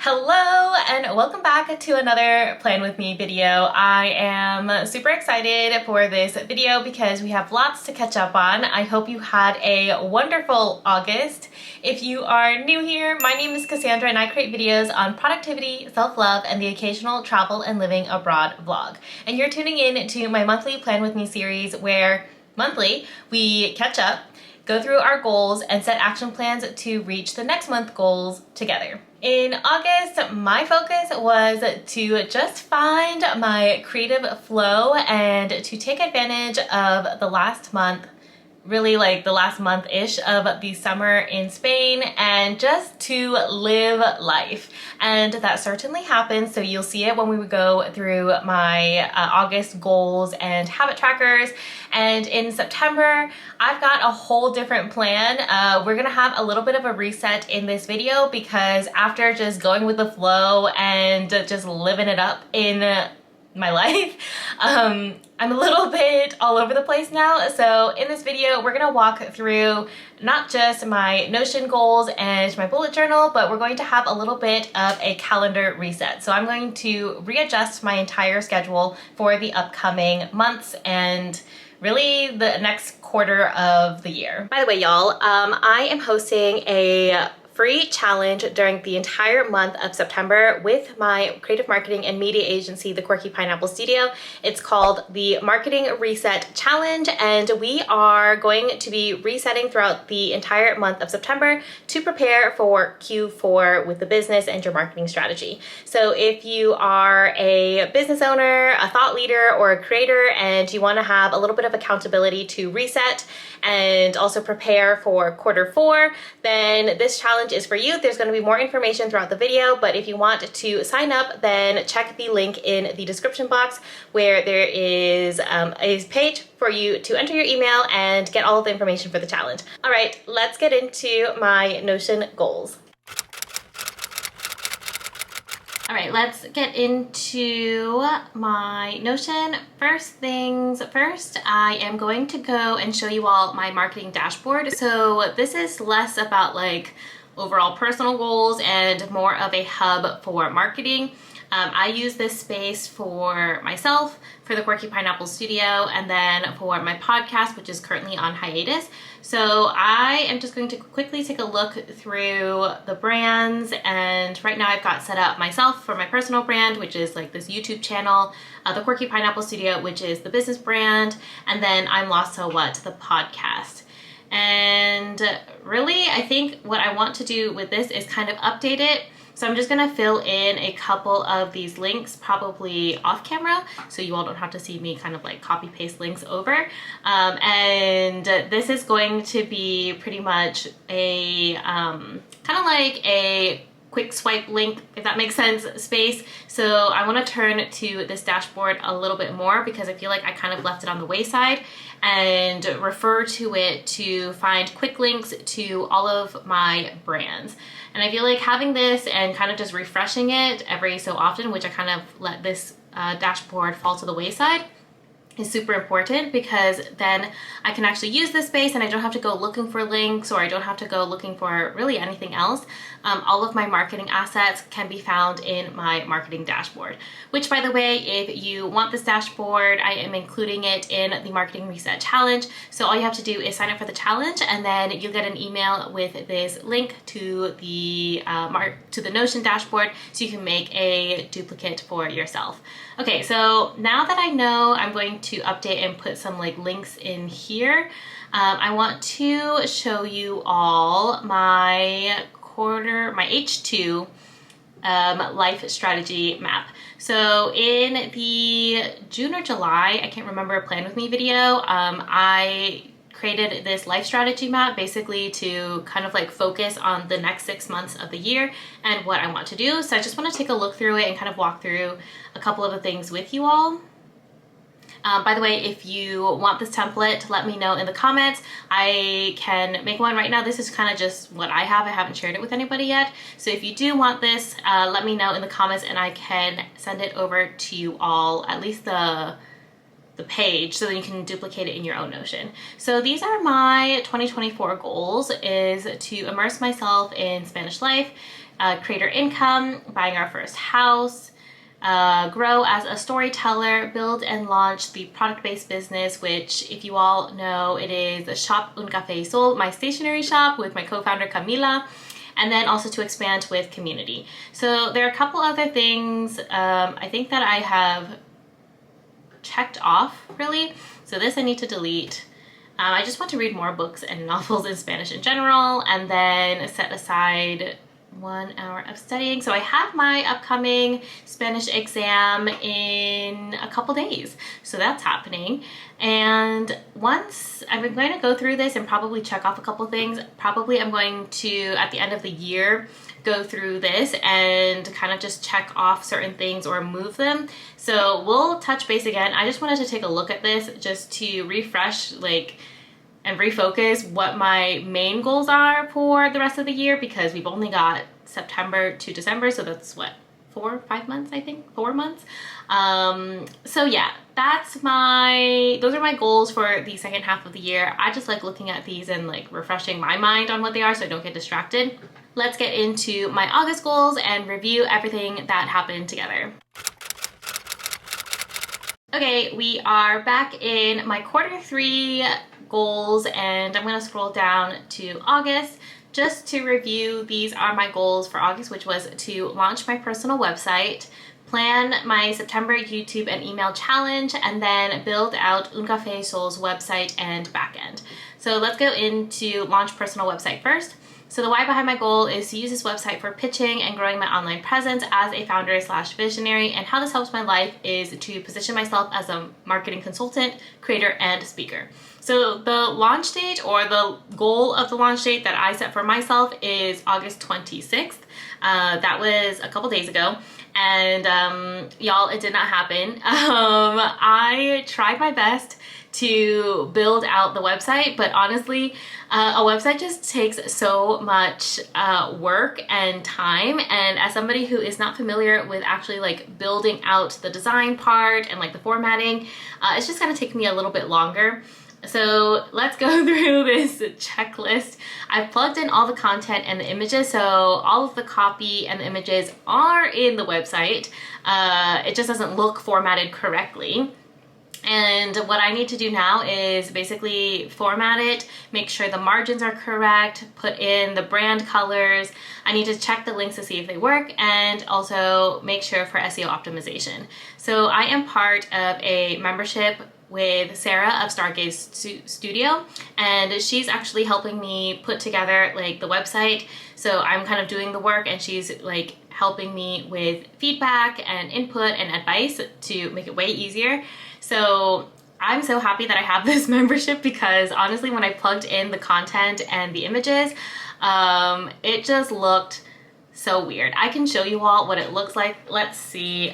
Hello and welcome back to another Plan With Me video. I am super excited for this video because we have lots to catch up on. I hope you had a wonderful August. If you are new here, my name is Cassandra and I create videos on productivity, self-love, and the occasional travel and living abroad vlog. And you're tuning in to my monthly Plan With Me series where monthly we catch up, go through our goals, and set action plans to reach the next month goals together. In August, my focus was to just find my creative flow and to take advantage of the last month, really like the last month-ish of the summer in Spain, and just to live life. And that certainly happened, so you'll see it when we would go through my August goals and habit trackers. And in September, I've got a whole different plan. We're gonna have a little bit of a reset in this video because after just going with the flow and just living it up in my life, I'm a little bit all over the place now. So in this video, we're gonna walk through not just my Notion goals and my bullet journal, but we're going to have a little bit of a calendar reset. So I'm going to readjust my entire schedule for the upcoming months and really the next quarter of the year. By the way, y'all, I am hosting a free challenge during the entire month of September with my creative marketing and media agency, the Quirky Pineapple Studio. It's called the Marketing Reset Challenge, and we are going to be resetting throughout the entire month of September to prepare for Q4 with the business and your marketing strategy. So if you are a business owner, a thought leader, or a creator, and you want to have a little bit of accountability to reset and also prepare for Q4, then this challenge is for you. There's going to be more information throughout the video, but if you want to sign up, then check the link in the description box where there is a page for you to enter your email and get all of the information for the challenge. All right, let's get into my Notion goals. All right, let's get into my Notion. First things first, I am going to go and show you all my marketing dashboard. So this is less about like overall personal goals and more of a hub for marketing. I use this space for myself, for the Quirky Pineapple Studio, and then for my podcast, which is currently on hiatus. So I am just going to quickly take a look through the brands, and right now I've got set up myself for my personal brand, which is like this YouTube channel, the Quirky Pineapple Studio, which is the business brand, and then I'm Lost So What, the podcast. And really, I think what I want to do with this is kind of update it. So I'm just gonna fill in a couple of these links, probably off camera, so you all don't have to see me kind of like copy paste links over. And this is going to be pretty much a kind of like a quick swipe link, if that makes sense, space. So I want to turn to this dashboard a little bit more because I feel like I kind of left it on the wayside, and refer to it to find quick links to all of my brands. And I feel like having this and kind of just refreshing it every so often, which I kind of let this dashboard fall to the wayside, is super important because then I can actually use this space and I don't have to go looking for links, or I don't have to go looking for really anything else. All of my marketing assets can be found in my marketing dashboard, which, by the way, if you want this dashboard, I am including it in the Marketing Reset Challenge. So all you have to do is sign up for the challenge, and then you'll get an email with this link to the Notion dashboard so you can make a duplicate for yourself. Okay, so now that I know I'm going to update and put some like links in here, I want to show you all my H2 life strategy map. So in the June or July, I can't remember, Plan With Me video, I created this life strategy map basically to kind of like focus on the next 6 months of the year and what I want to do. So I just want to take a look through it and kind of walk through a couple of the things with you all. By the way, if you want this template, let me know in the comments. I can make one right now. This is kind of just what I have. I haven't shared it with anybody yet. So if you do want this, let me know in the comments and I can send it over to you all, at least the page, so then you can duplicate it in your own Notion. So these are my 2024 goals, is to immerse myself in Spanish life, creator income, buying our first house, grow as a storyteller, build and launch the product-based business, which if you all know, it is a shop Un Café Sol, my stationery shop with my co-founder Camila, and then also to expand with community. So there are a couple other things I think that I have checked off really. So this I need to delete. I just want to read more books and novels in Spanish in general, and then set aside 1 hour of studying. So I have my upcoming Spanish exam in a couple days. So that's happening. And once I'm going to go through this and probably check off a couple things, probably I'm going to, at the end of the year, go through this and kind of just check off certain things or move them. So we'll touch base again. I just wanted to take a look at this just to refresh and refocus what my main goals are for the rest of the year, because we've only got September to December, so that's what, 4 or 5 months, I think, 4 months. So yeah, those are my goals for the second half of the year. I just like looking at these and like refreshing my mind on what they are so I don't get distracted. Let's get into my August goals and review everything that happened together. Okay, we are back in my Q3 goals, and I'm going to scroll down to August. Just to review, these are my goals for August, which was to launch my personal website, plan my September YouTube and email challenge, and then build out Un Café Sol's website and backend. So let's go into launch personal website first. So the why behind my goal is to use this website for pitching and growing my online presence as a founder/visionary, and how this helps my life is to position myself as a marketing consultant, creator, and speaker. So the launch date, or the goal of the launch date that I set for myself, is August 26th. That was a couple days ago, and y'all, it did not happen. I tried my best to build out the website, but honestly, a website just takes so much work and time, and as somebody who is not familiar with actually like building out the design part and like the formatting, it's just gonna take me a little bit longer. So let's go through this checklist. I've plugged in all the content and the images, so all of the copy and the images are in the website. It just doesn't look formatted correctly. And what I need to do now is basically format it, make sure the margins are correct, put in the brand colors. I need to check the links to see if they work, and also make sure for SEO optimization. So I am part of a membership with Sarah of Stargaze Studio, and she's actually helping me put together like the website. So I'm kind of doing the work, and she's like helping me with feedback and input and advice to make it way easier. So I'm so happy that I have this membership, because honestly, when I plugged in the content and the images, it just looked so weird. I can show you all what it looks like. Let's see.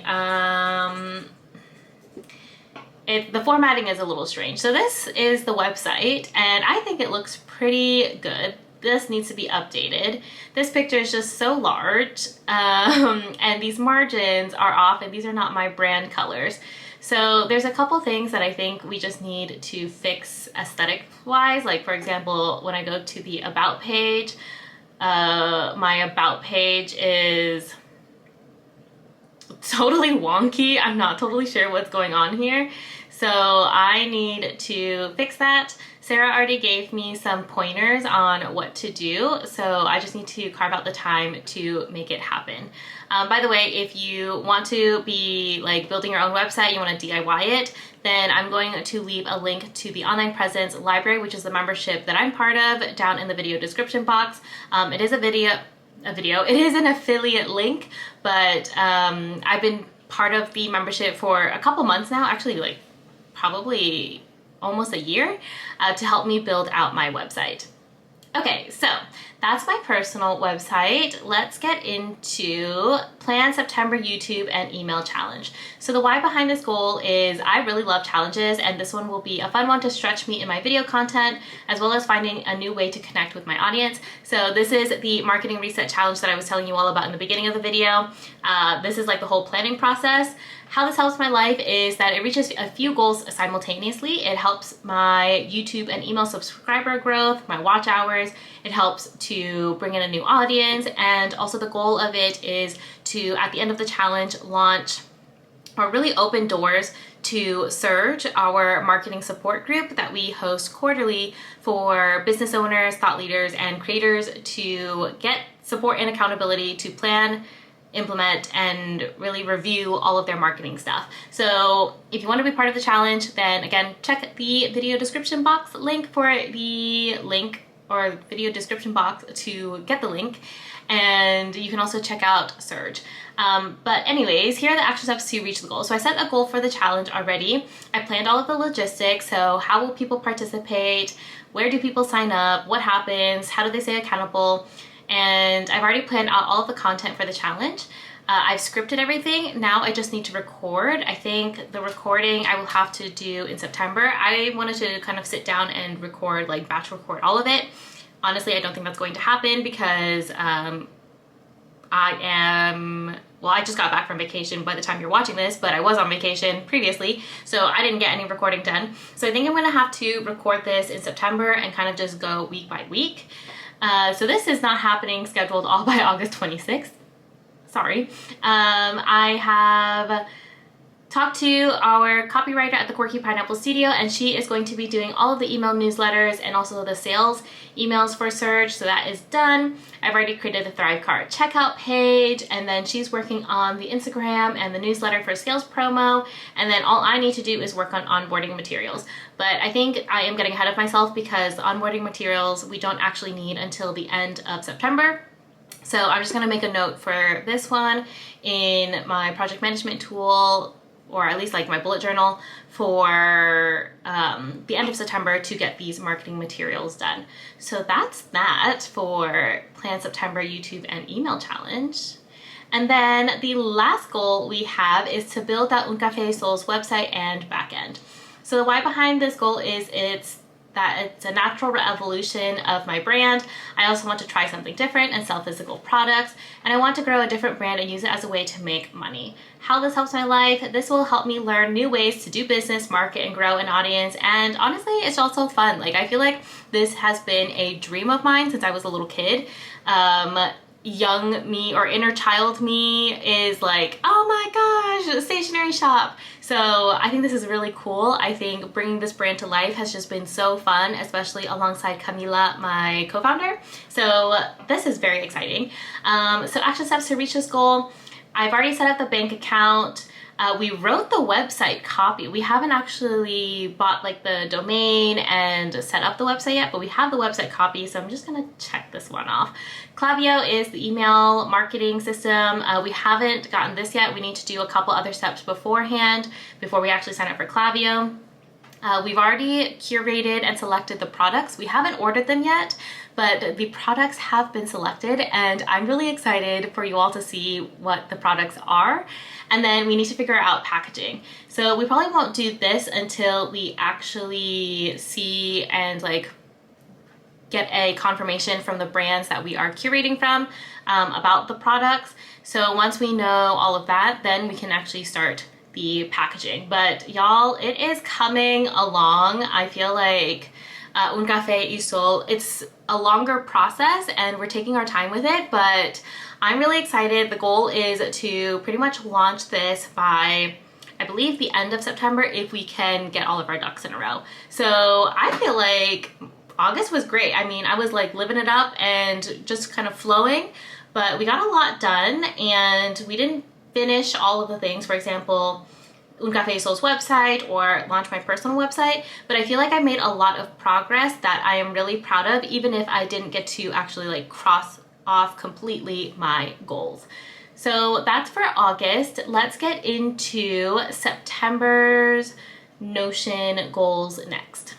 The formatting is a little strange. So this is the website, and I think it looks pretty good. This needs to be updated. This picture is just so large, and these margins are off, and these are not my brand colors. So there's a couple things that I think we just need to fix aesthetic wise. Like for example, when I go to the about page, my about page is totally wonky. I'm not totally sure what's going on here. So I need to fix that. Sarah already gave me some pointers on what to do, so I just need to carve out the time to make it happen. By the way, if you want to be like building your own website, you want to DIY it, then I'm going to leave a link to the Online Presence Library, which is the membership that I'm part of, down in the video description box. It is it is an affiliate link, but I've been part of the membership for a couple months now, actually like probably almost a year, to help me build out my website. Okay, so that's my personal website. Let's get into plan September YouTube and email challenge. So the why behind this goal is I really love challenges, and this one will be a fun one to stretch me in my video content, as well as finding a new way to connect with my audience. So this is the marketing reset challenge that I was telling you all about in the beginning of the video. This is like the whole planning process. How this helps my life is that it reaches a few goals simultaneously. It helps my YouTube and email subscriber growth, my watch hours. It helps to bring in a new audience, and also the goal of it is to, at the end of the challenge, launch or really open doors to Surge, our marketing support group that we host quarterly for business owners, thought leaders, and creators to get support and accountability to plan, implement, and really review all of their marketing stuff. So if you want to be part of the challenge, then again, check the video description box link for the link, or video description box to get the link. And you can also check out Surge. But anyways, here are the action steps to reach the goal. So I set a goal for the challenge already. I planned all of the logistics. So how will people participate? Where do people sign up? What happens? How do they stay accountable? And I've already planned out all of the content for the challenge. I've scripted everything. Now I just need to record. I think the recording I will have to do in September. I wanted to kind of sit down and record, like batch record all of it. Honestly, I don't think that's going to happen because I just got back from vacation by the time you're watching this, but I was on vacation previously, so I didn't get any recording done. So I think I'm gonna have to record this in September and kind of just go week by week. So this is not happening scheduled all by August 26th. Sorry. I have talked to our copywriter at the Quirky Pineapple Studio, and she is going to be doing all of the email newsletters and also the sales emails for Surge, so that is done. I've already created the Thrive Cart checkout page, and then she's working on the Instagram and the newsletter for sales promo, and then all I need to do is work on onboarding materials. But I think I am getting ahead of myself because the onboarding materials we don't actually need until the end of September. So I'm just gonna make a note for this one in my project management tool, or at least like my bullet journal, for the end of September to get these marketing materials done. So that's that for Plan September YouTube and email challenge. And then the last goal we have is to build that Un Café Soul's website and backend. So the why behind this goal is it's a natural evolution of my brand. I also want to try something different and sell physical products, and I want to grow a different brand and use it as a way to make money. How this helps my life: this will help me learn new ways to do business, market, and grow an audience, and honestly, it's also fun. Like, I feel like this has been a dream of mine since I was a little kid. Young me, or inner child me, is like, oh my gosh, a stationery shop. So I think this is really cool. I think bringing this brand to life has just been so fun, especially alongside Camila, my co-founder. So this is very exciting. So action steps to reach this goal: I've already set up the bank account. We wrote the website copy. We haven't actually bought like the domain and set up the website yet, but we have the website copy, so I'm just gonna check this one off. Klaviyo is the email marketing system. We haven't gotten this yet. We need to do a couple other steps beforehand before we actually sign up for Klaviyo. We've already curated and selected the products. We haven't ordered them yet, but the products have been selected, and I'm really excited for you all to see what the products are. And then we need to figure out packaging. So we probably won't do this until we actually see and like get a confirmation from the brands that we are curating from about the products. So once we know all of that, then we can actually start the packaging. But y'all, it is coming along. I feel like Un Café y Soul, it's a longer process and we're taking our time with it, but I'm really excited. The goal is to pretty much launch this by, I believe, the end of September, if we can get all of our ducks in a row. So I feel like August was great. I mean, I was like living it up and just kind of flowing, but we got a lot done and we didn't finish all of the things. For example, Un Café Soul's website or launch my personal website, but I feel like I made a lot of progress that I am really proud of, even if I didn't get to actually like cross off completely my goals. So that's for August. Let's get into September's Notion goals next.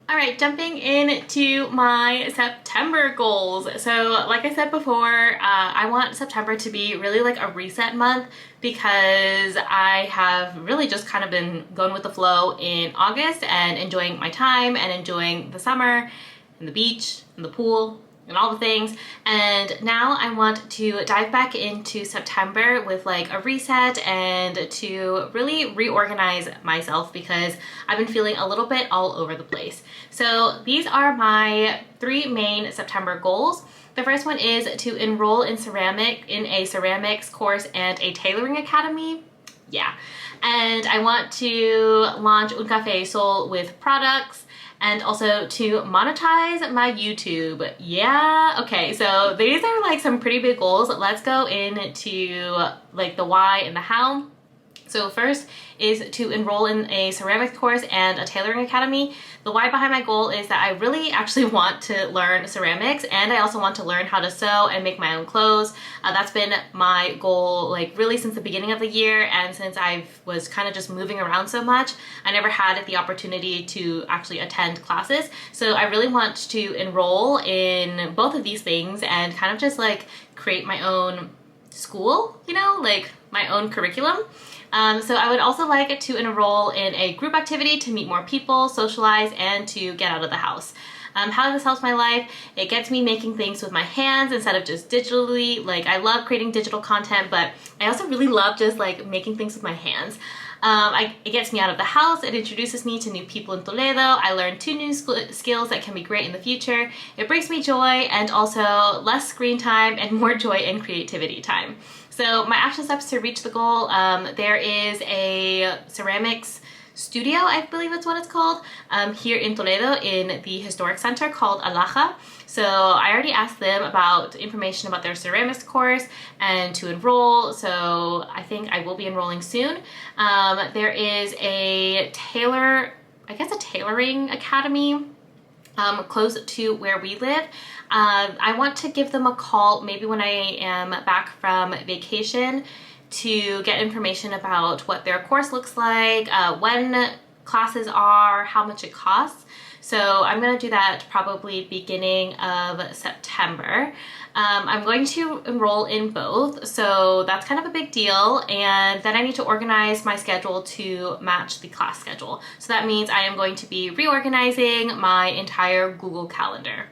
All right, jumping into my September goals. So like I said before, I want September to be really like a reset month because I have really just kind of been going with the flow in August and enjoying my time and enjoying the summer and the beach and the pool and all the things. And now I want to dive back into September with like a reset and to really reorganize myself because I've been feeling a little bit all over the place. So these are my 3 main September goals. The first one is to enroll in a ceramics course and a tailoring academy. Yeah. And I want to launch Un Café Sol with products, and also to monetize my YouTube. Yeah, okay, so these are like some pretty big goals. Let's go into like the why and the how. So first is to enroll in a ceramics course and a tailoring academy. The why behind my goal is that I really actually want to learn ceramics, and I also want to learn how to sew and make my own clothes. That's been my goal like really since the beginning of the year, and since I was kind of just moving around so much, I never had the opportunity to actually attend classes. So I really want to enroll in both of these things and kind of just like create my own school, you know, like my own curriculum. So I would also like to enroll in a group activity to meet more people, socialize, and to get out of the house. How this helps my life? It gets me making things with my hands instead of just digitally. Like, I love creating digital content, but I also really love just like making things with my hands. It gets me out of the house. It introduces me to new people in Toledo. I learned 2 new skills that can be great in the future. It brings me joy and also less screen time and more joy and creativity time. So my action steps to reach the goal, there is a ceramics studio, I believe that's what it's called, here in Toledo in the historic center called Alaja. So I already asked them about information about their ceramics course and to enroll, so I think I will be enrolling soon. There is a tailoring academy close to where we live. I want to give them a call maybe when I am back from vacation to get information about what their course looks like, when classes are, how much it costs. So I'm going to do that probably beginning of September. I'm going to enroll in both, so that's kind of a big deal, and then I need to organize my schedule to match the class schedule. So that means I am going to be reorganizing my entire Google Calendar.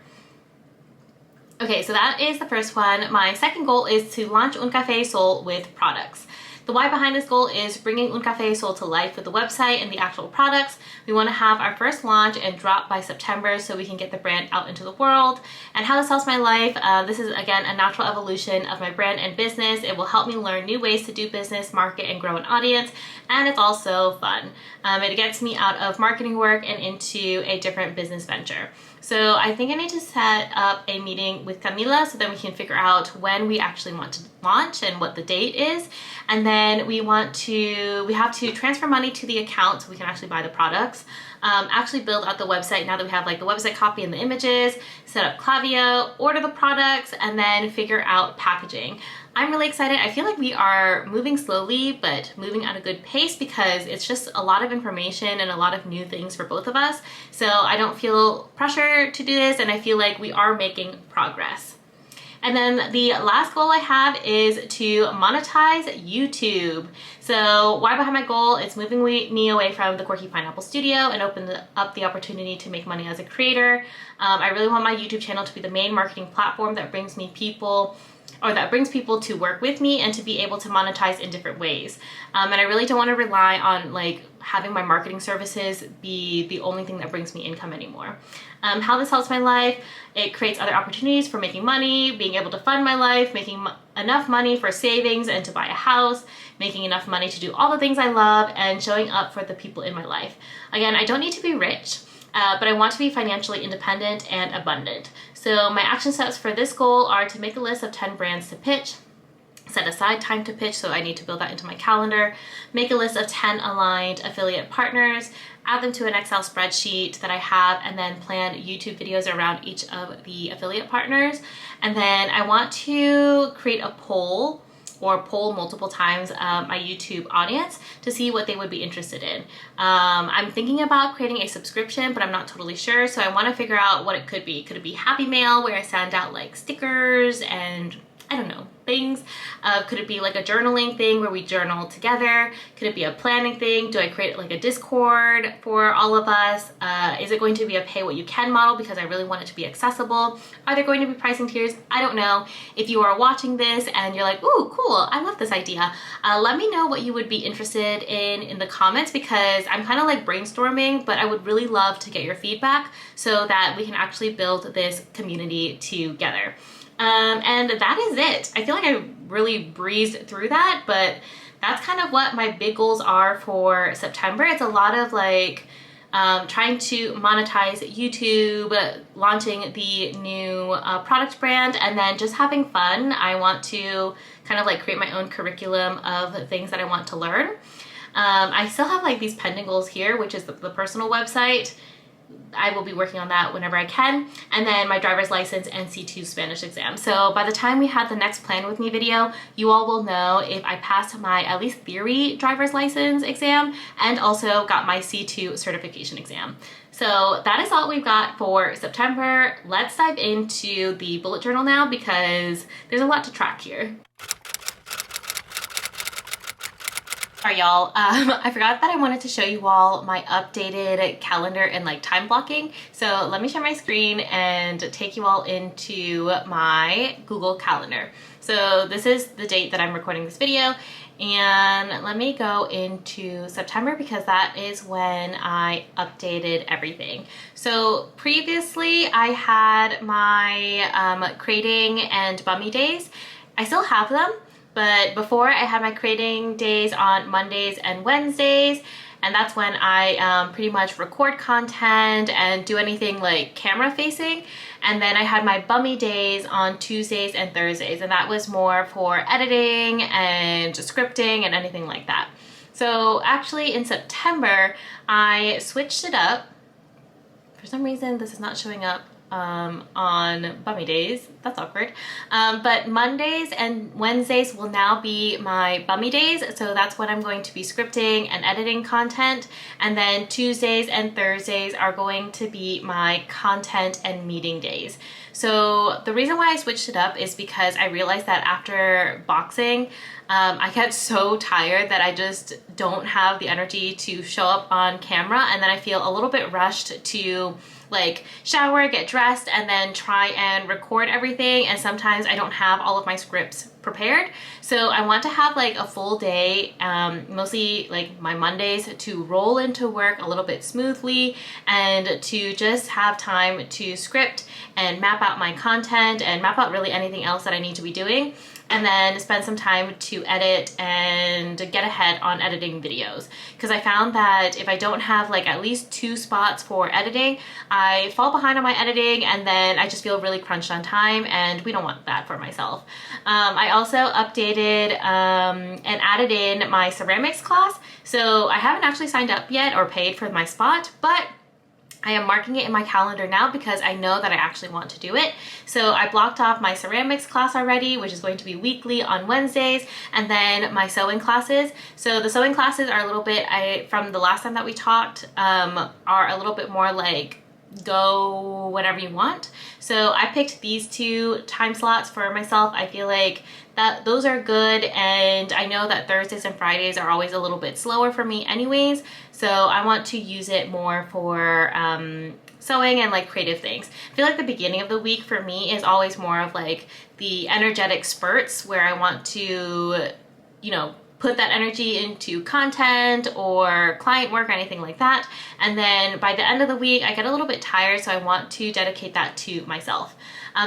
Okay, so that is the first one. My second goal is to launch Un Café Sol with products. The why behind this goal is bringing Un Café Sol to life with the website and the actual products. We want to have our first launch and drop by September so we can get the brand out into the world. And how this helps my life, this is again a natural evolution of my brand and business. It will help me learn new ways to do business, market, and grow an audience. And it's also fun. It gets me out of marketing work and into a different business venture. So I think I need to set up a meeting with Camila so that we can figure out when we actually want to launch and what the date is. And then we have to transfer money to the account so we can actually buy the products. Actually build out the website now that we have like the website copy and the images, set up Klaviyo, order the products, and then figure out packaging. I'm really excited. I feel like we are moving slowly, but moving at a good pace because it's just a lot of information and a lot of new things for both of us. So I don't feel pressure to do this, and I feel like we are making progress. And then the last goal I have is to monetize YouTube. So why behind my goal? It's moving me away from the Quirky Pineapple Studio and open up the opportunity to make money as a creator. I really want my YouTube channel to be the main marketing platform that brings people to work with me and to be able to monetize in different ways. And I really don't want to rely on like having my marketing services be the only thing that brings me income anymore. How this helps my life, it creates other opportunities for making money, being able to fund my life, making enough money for savings and to buy a house, making enough money to do all the things I love, and showing up for the people in my life. Again, I don't need to be rich, but I want to be financially independent and abundant. So my action steps for this goal are to make a list of 10 brands to pitch, set aside time to pitch, so I need to build that into my calendar, make a list of 10 aligned affiliate partners, add them to an Excel spreadsheet that I have, and then plan YouTube videos around each of the affiliate partners. And then I want to create a poll multiple times my YouTube audience to see what they would be interested in. I'm thinking about creating a subscription, but I'm not totally sure, so I want to figure out what it could be. Could it be Happy Mail, where I send out like stickers and I don't know, things. Could it be like a journaling thing where we journal together? Could it be a planning thing? Do I create like a Discord for all of us? Is it going to be a pay what you can model because I really want it to be accessible? Are there going to be pricing tiers? I don't know. If you are watching this and you're like, ooh, cool, I love this idea, let me know what you would be interested in the comments, because I'm kind of like brainstorming, but I would really love to get your feedback so that we can actually build this community together. And that is it. I feel like I really breezed through that, but that's kind of what my big goals are for September. It's a lot of like trying to monetize YouTube, launching the new product brand, and then just having fun. I want to kind of like create my own curriculum of things that I want to learn. I still have like these pending goals here, which is the personal website. I will be working on that whenever I can. And then my driver's license and C2 Spanish exam. So by the time we have the next plan with me video, you all will know if I passed my at least theory driver's license exam and also got my C2 certification exam. So that is all we've got for September. Let's dive into the bullet journal now, because there's a lot to track here. Alright y'all, I forgot that I wanted to show you all my updated calendar and like time blocking. So let me share my screen and take you all into my Google Calendar. So this is the date that I'm recording this video, and let me go into September because that is when I updated everything. So previously I had my creating and bummy days. I still have them. But before, I had my creating days on Mondays and Wednesdays, and that's when I pretty much record content and do anything like camera facing. And then I had my bummy days on Tuesdays and Thursdays, and that was more for editing and just scripting and anything like that. So actually in September, I switched it up. For some reason, this is not showing up on bummy days. That's awkward. But Mondays and Wednesdays will now be my bummy days. So that's when I'm going to be scripting and editing content. And then Tuesdays and Thursdays are going to be my content and meeting days. So the reason why I switched it up is because I realized that after boxing, I get so tired that I just don't have the energy to show up on camera, and then I feel a little bit rushed to like shower, get dressed, and then try and record everything, and sometimes I don't have all of my scripts prepared. So I want to have like a full day, mostly like my Mondays, to roll into work a little bit smoothly and to just have time to script and map out my content and map out really anything else that I need to be doing, and then spend some time to edit and get ahead on editing videos. Because I found that if I don't have like at least 2 spots for editing, I fall behind on my editing, and then I just feel really crunched on time, and we don't want that for myself. I also updated and added in my ceramics class. So I haven't actually signed up yet or paid for my spot, but I am marking it in my calendar now because I know that I actually want to do it. So I blocked off my ceramics class already, which is going to be weekly on Wednesdays, and then my sewing classes. So the sewing classes are a little bit, from the last time that we talked, are a little bit more like go whenever you want. So I picked these 2 time slots for myself. I feel like that those are good, and I know that Thursdays and Fridays are always a little bit slower for me anyways, so I want to use it more for sewing and like creative things. I feel like the beginning of the week for me is always more of like the energetic spurts where I want to, you know, put that energy into content or client work or anything like that. And then by the end of the week, I get a little bit tired, so I want to dedicate that to myself.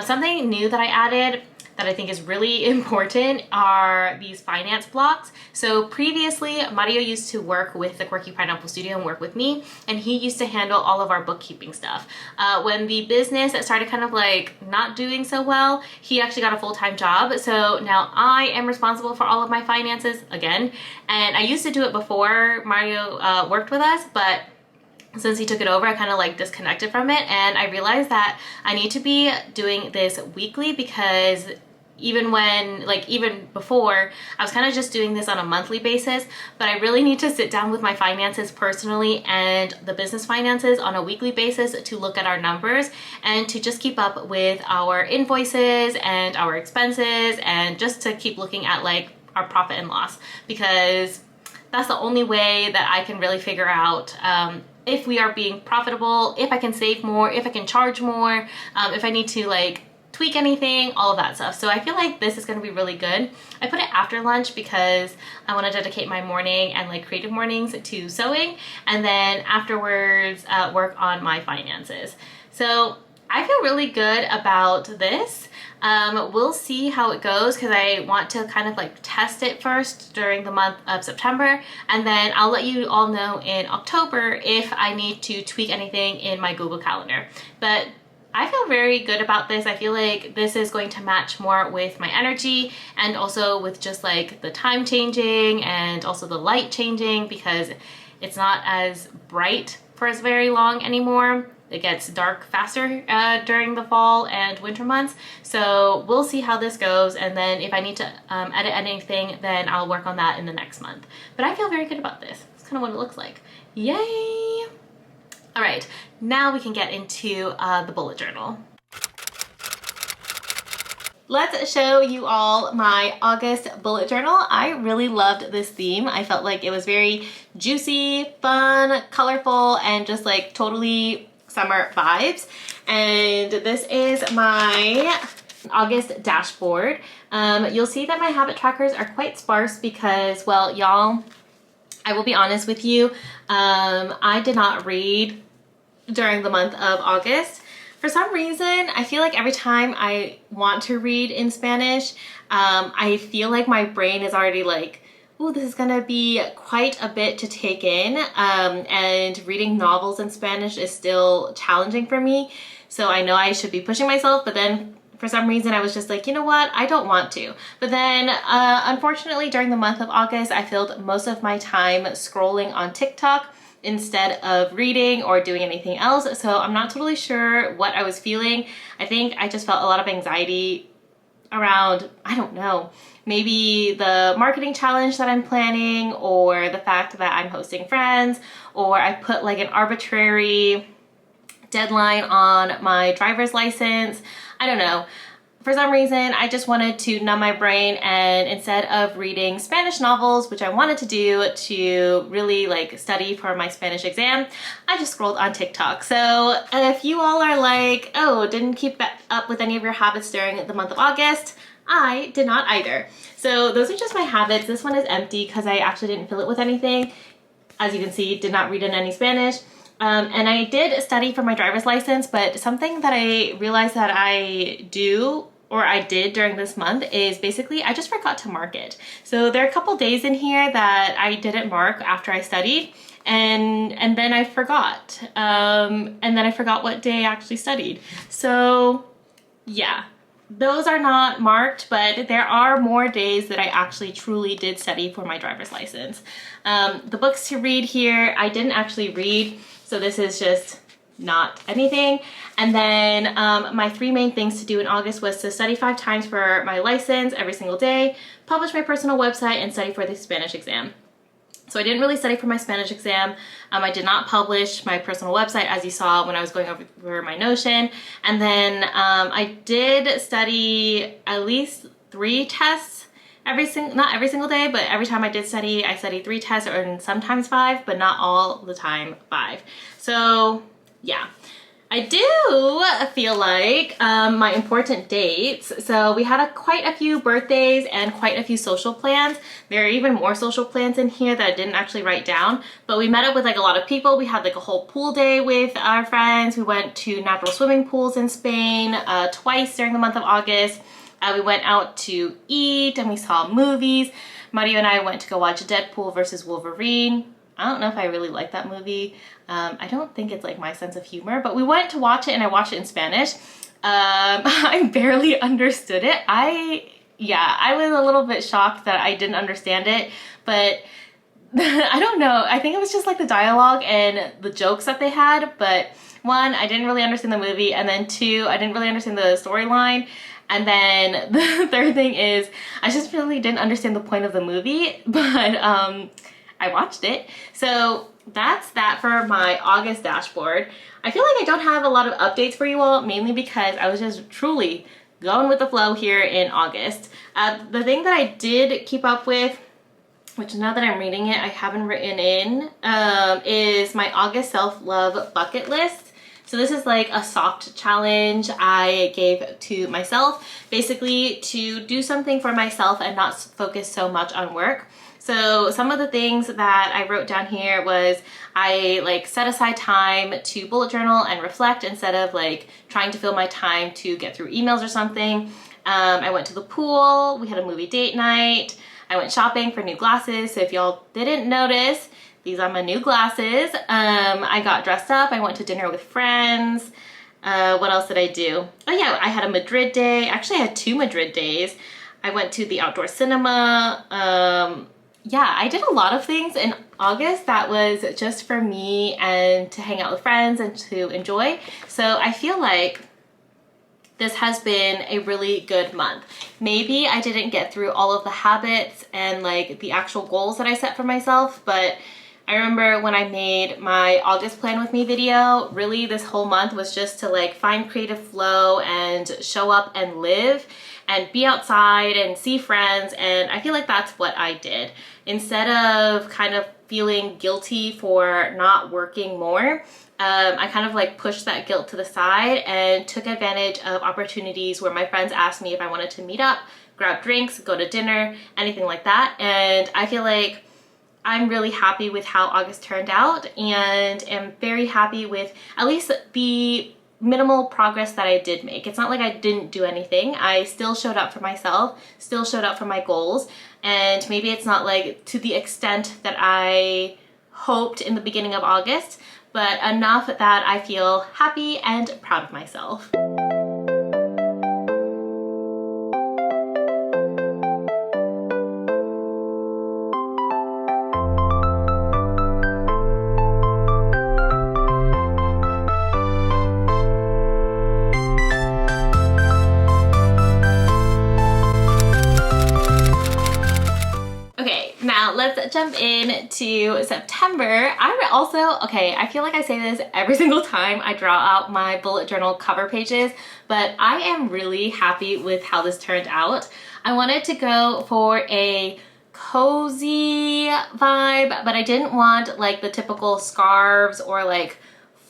Something new that I added that I think is really important are these finance blocks. So previously, Mario used to work with the Quirky Pineapple Studio and work with me, and he used to handle all of our bookkeeping stuff. When the business started kind of like not doing so well, he actually got a full-time job. So now I am responsible for all of my finances again. And I used to do it before Mario worked with us, but since he took it over, I kind of like disconnected from it, and I realized that I need to be doing this weekly because even when, like even before, I was kind of just doing this on a monthly basis, but I really need to sit down with my finances personally and the business finances on a weekly basis to look at our numbers and to just keep up with our invoices and our expenses, and just to keep looking at like our profit and loss, because that's the only way that I can really figure out if we are being profitable, if I can save more, if I can charge more, if I need to like tweak anything, all of that stuff. So I feel like this is going to be really good. I put it after lunch because I want to dedicate my morning and like creative mornings to sewing, and then afterwards work on my finances. So I feel really good about this. We'll see how it goes because I want to kind of like test it first during the month of September, and then I'll let you all know in October if I need to tweak anything in my Google Calendar. But I feel very good about this. I feel like this is going to match more with my energy, and also with just like the time changing and also the light changing, because it's not as bright for as very long anymore. It gets dark faster during the fall and winter months. So we'll see how this goes, and then if I need to edit anything, then I'll work on that in the next month. But I feel very good about this. It's kind of what it looks like. Yay! All right, now we can get into the bullet journal. Let's show you all my August bullet journal. I really loved this theme. I felt like it was very juicy, fun, colorful, and just like totally summer vibes. And this is my August dashboard. You'll see that my habit trackers are quite sparse because, well, y'all, I will be honest with you, I did not read during the month of August. For some reason, I feel like every time I want to read in Spanish, I feel like my brain is already like, ooh, this is gonna be quite a bit to take in, and reading novels in Spanish is still challenging for me. So I know I should be pushing myself, but then for some reason I was just like, you know what, I don't want to. But then unfortunately during the month of August, I filled most of my time scrolling on TikTok instead of reading or doing anything else. So I'm not totally sure what I was feeling. I think I just felt a lot of anxiety around, I don't know, maybe the marketing challenge that I'm planning, or the fact that I'm hosting friends, or I put like an arbitrary deadline on my driver's license. I don't know. For some reason, I just wanted to numb my brain, and instead of reading Spanish novels, which I wanted to do to really like study for my Spanish exam, I just scrolled on TikTok. So if you all are like, oh, didn't keep up with any of your habits during the month of August, I did not either. So those are just my habits. This one is empty because I actually didn't fill it with anything. As you can see, did not read in any Spanish. And I did study for my driver's license, but something that I realized that I did during this month is basically I just forgot to mark it. So there are a couple days in here that I didn't mark after I studied, and then I forgot. And then I forgot what day I actually studied. So yeah, those are not marked, but there are more days that I actually truly did study for my driver's license. The books to read here, I didn't actually read, so this is just not anything. And then my 3 main things to do in August was to study 5 times for my license every single day, publish my personal website, and study for the Spanish exam. So I didn't really study for my Spanish exam. I did not publish my personal website, as you saw when I was going over my Notion. And then I did study at least 3 tests not every single day, but every time I did study, I studied 3 tests, or sometimes 5, but not all the time 5. So yeah. I do feel like my important dates, so we had quite a few birthdays and quite a few social plans. There are even more social plans in here that I didn't actually write down, but we met up with like a lot of people. We had like a whole pool day with our friends. We went to natural swimming pools in Spain twice during the month of August. We went out to eat and we saw movies. Mario and I went to go watch Deadpool versus Wolverine. I don't know if I really like that movie. I don't think it's like my sense of humor, but we went to watch it and I watched it in Spanish. I barely understood it. I was a little bit shocked that I didn't understand it, but I don't know. I think it was just like the dialogue and the jokes that they had, but 1, I didn't really understand the movie, and then 2, I didn't really understand the storyline. And then the third thing is I just really didn't understand the point of the movie, but I watched it. So that's that for my August dashboard. I feel like I don't have a lot of updates for you all, mainly because I was just truly going with the flow here in August. The thing that I did keep up with, which now that I'm reading it, I haven't written in, is my August self-love bucket list. So this is like a soft challenge I gave to myself, basically to do something for myself and not focus so much on work. So some of the things that I wrote down here was I like set aside time to bullet journal and reflect instead of like trying to fill my time to get through emails or something. I went to the pool, we had a movie date night, I went shopping for new glasses. So if y'all didn't notice, these are my new glasses. I got dressed up, I went to dinner with friends. What else did I do? Oh yeah, I had a Madrid day. Actually, I had 2 Madrid days. I went to the outdoor cinema. Yeah, I did a lot of things in August that was just for me and to hang out with friends and to enjoy. So I feel like this has been a really good month. Maybe I didn't get through all of the habits and like the actual goals that I set for myself, but I remember when I made my August plan with me video, really this whole month was just to like find creative flow and show up and live and be outside and see friends, and I feel like that's what I did. Instead of kind of feeling guilty for not working more, I kind of like pushed that guilt to the side and took advantage of opportunities where my friends asked me if I wanted to meet up, grab drinks, go to dinner, anything like that. And I feel like I'm really happy with how August turned out and am very happy with at least the minimal progress that I did make. It's not like I didn't do anything. I still showed up for myself, still showed up for my goals, and maybe it's not like to the extent that I hoped in the beginning of August, but enough that I feel happy and proud of myself. Let's jump in to September. I feel like I say this every single time I draw out my bullet journal cover pages, but I am really happy with how this turned out. I wanted to go for a cozy vibe, but I didn't want like the typical scarves or like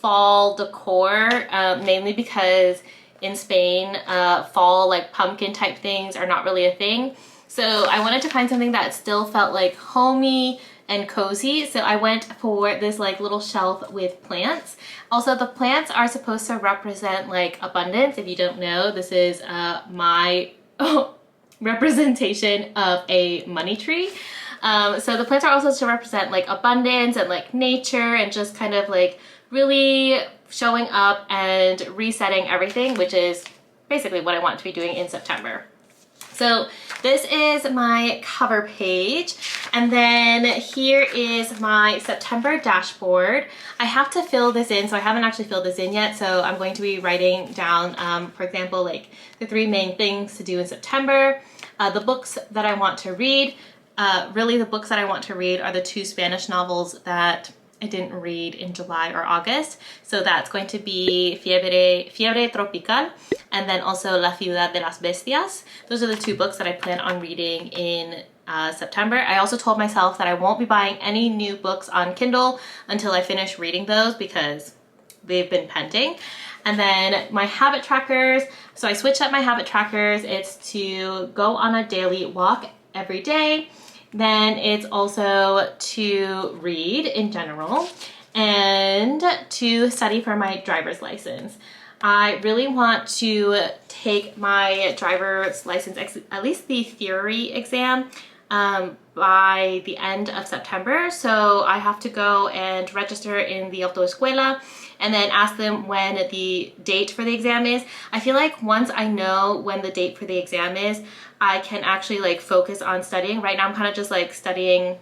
fall decor, mainly because in Spain, fall like pumpkin type things are not really a thing. So I wanted to find something that still felt like homey and cozy. So I went for this like little shelf with plants. Also, the plants are supposed to represent like abundance. If you don't know, this is my representation of a money tree. So the plants are also to represent like abundance and like nature and just kind of like really showing up and resetting everything, which is basically what I want to be doing in September. So this is my cover page, and then here is my September dashboard. I have to fill this in, so I haven't actually filled this in yet, so I'm going to be writing down, for example, like the 3 main things to do in September, the books that I want to read. Really the books that I want to read are the 2 Spanish novels that I didn't read in July or August. So that's going to be Fiebre Tropical and then also La Ciudad de las Bestias. Those are the 2 books that I plan on reading in September. I also told myself that I won't be buying any new books on Kindle until I finish reading those because they've been pending. And then my habit trackers. So I switched up my habit trackers. It's to go on a daily walk every day. Then it's also to read in general and to study for my driver's license. I really want to take my driver's license, at least the theory exam, by the end of September. So I have to go and register in the autoescuela and then ask them when the date for the exam is. I feel like once I know when the date for the exam is, I can actually like focus on studying. Right now I'm kind of just like studying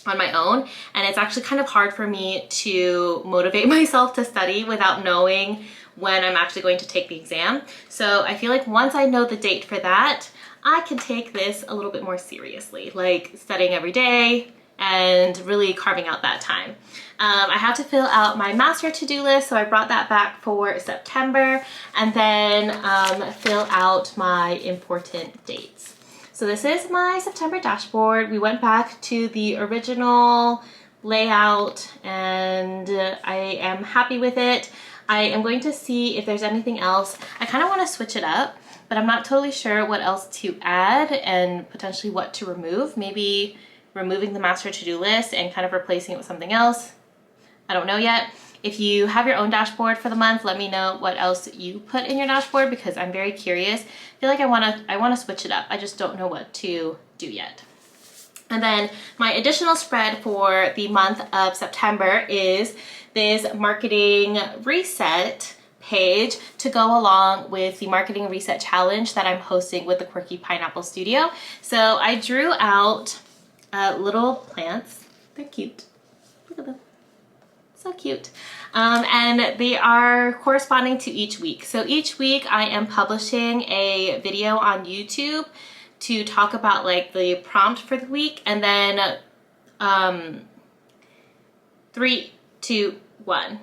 on my own, and it's actually kind of hard for me to motivate myself to study without knowing when I'm actually going to take the exam. So I feel like once I know the date for that, I can take this a little bit more seriously, like studying every day and really carving out that time. I have to fill out my master to-do list, so I brought that back for September, and then fill out my important dates. So this is my September dashboard. We went back to the original layout and I am happy with it. I am going to see if there's anything else. I kind of want to switch it up, but I'm not totally sure what else to add and potentially what to remove. Maybe removing the master to-do list and kind of replacing it with something else. I don't know yet. If you have your own dashboard for the month, let me know what else you put in your dashboard because I'm very curious. I feel like I want to switch it up. I just don't know what to do yet. And then my additional spread for the month of September is this marketing reset page to go along with the marketing reset challenge that I'm hosting with the Quirky Pineapple Studio. So I drew out little plants. They're cute. Look at them. So cute. And they are corresponding to each week. So each week I am publishing a video on YouTube to talk about like the prompt for the week, and then 3, 2, 1.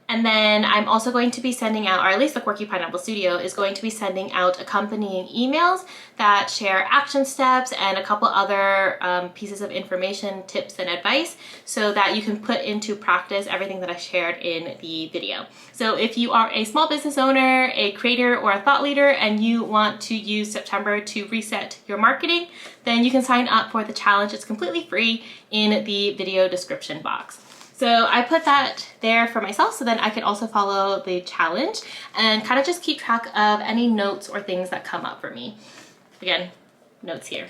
And then I'm also going to be sending out, or at least the Quirky Pineapple Studio is going to be sending out accompanying emails that share action steps and a couple other pieces of information, tips, and advice so that you can put into practice everything that I shared in the video. So if you are a small business owner, a creator, or a thought leader, and you want to use September to reset your marketing, then you can sign up for the challenge. It's completely free in the video description box. So I put that there for myself so then I can also follow the challenge and kind of just keep track of any notes or things that come up for me. Again, notes here.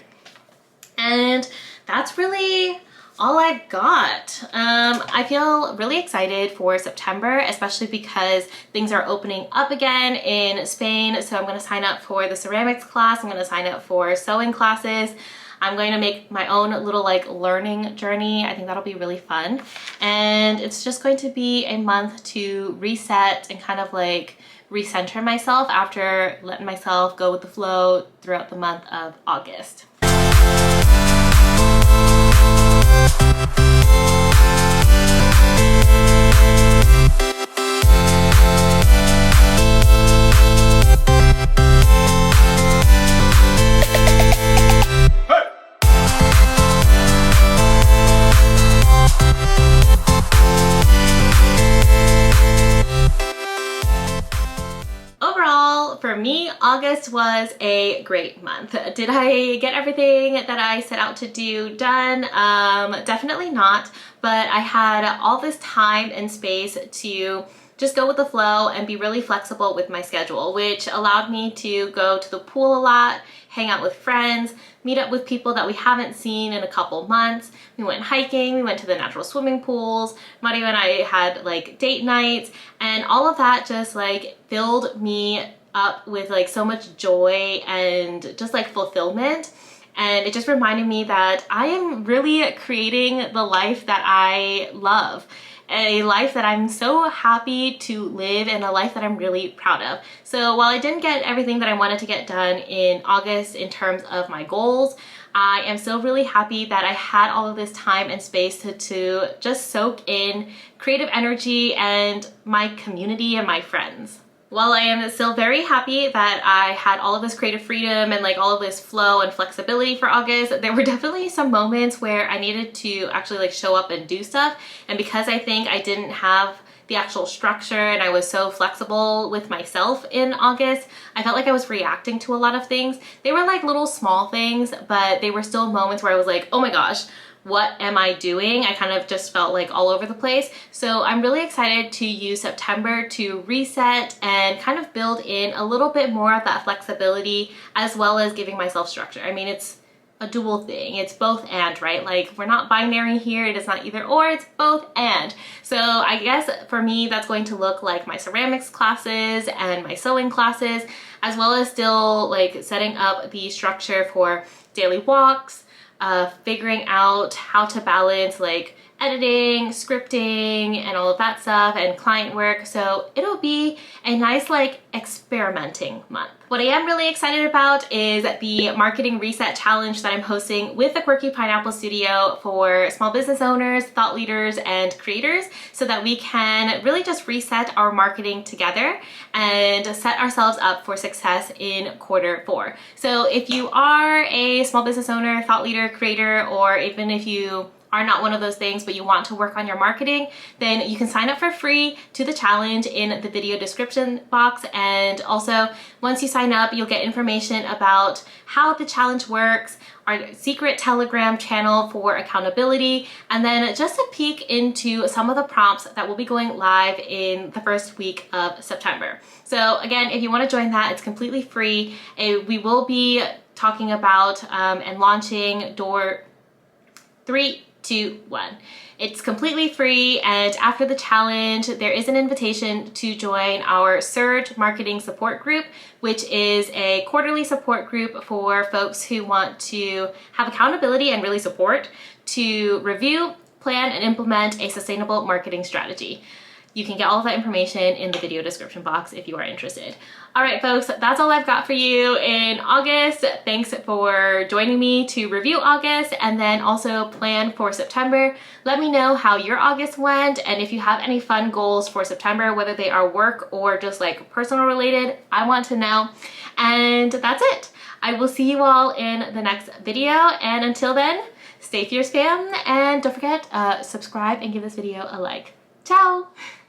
And that's really all I got. I feel really excited for September, especially because things are opening up again in Spain. So I'm going to sign up for the ceramics class. I'm going to sign up for sewing classes. I'm going to make my own little like learning journey. I think that'll be really fun. And it's just going to be a month to reset and kind of like recenter myself after letting myself go with the flow throughout the month of August. For me, August was a great month. Did I get everything that I set out to do done? Definitely not, but I had all this time and space to just go with the flow and be really flexible with my schedule, which allowed me to go to the pool a lot, hang out with friends, meet up with people that we haven't seen in a couple months. We went hiking, we went to the natural swimming pools, Mario and I had like date nights, and all of that just like filled me up with like so much joy and just like fulfillment. And it just reminded me that I am really creating the life that I love, a life that I'm so happy to live and a life that I'm really proud of. So while I didn't get everything that I wanted to get done in August in terms of my goals, I am still really happy that I had all of this time and space to just soak in creative energy and my community and my friends. While I am still very happy that I had all of this creative freedom and like all of this flow and flexibility for August, there were definitely some moments where I needed to actually like show up and do stuff. And because I think I didn't have the actual structure and I was so flexible with myself in August, I felt like I was reacting to a lot of things. They were like little small things, but they were still moments where I was like, oh my gosh, what am I doing? I kind of just felt like all over the place. So I'm really excited to use September to reset and kind of build in a little bit more of that flexibility as well as giving myself structure. I mean, it's a dual thing. It's both and, right? Like we're not binary here. It is not either or, it's both and. So I guess for me, that's going to look like my ceramics classes and my sewing classes, as well as still like setting up the structure for daily walks, figuring out how to balance like editing, scripting, and all of that stuff, and client work. So it'll be a nice like experimenting month. What I am really excited about is the marketing reset challenge that I'm hosting with the Quirky Pineapple Studio for small business owners, thought leaders, and creators, so that we can really just reset our marketing together and set ourselves up for success in Q4. So if you are a small business owner, thought leader, creator, or even if you are not one of those things but you want to work on your marketing, then you can sign up for free to the challenge in the video description box. And also, once you sign up, you'll get information about how the challenge works, our secret Telegram channel for accountability, and then just a peek into some of the prompts that will be going live in the first week of September. So again, if you want to join that, it's completely free. We will be talking about and launching door 3, 2, 1. It's completely free, and after the challenge, there is an invitation to join our Surge Marketing Support Group, which is a quarterly support group for folks who want to have accountability and really support to review, plan, and implement a sustainable marketing strategy. You can get all of that information in the video description box if you are interested. All right, folks, that's all I've got for you in August. Thanks for joining me to review August and then also plan for September. Let me know how your August went, and if you have any fun goals for September, whether they are work or just like personal related, I want to know. And that's it. I will see you all in the next video, and until then, stay fierce, fam, and don't forget, subscribe and give this video a like. Ciao!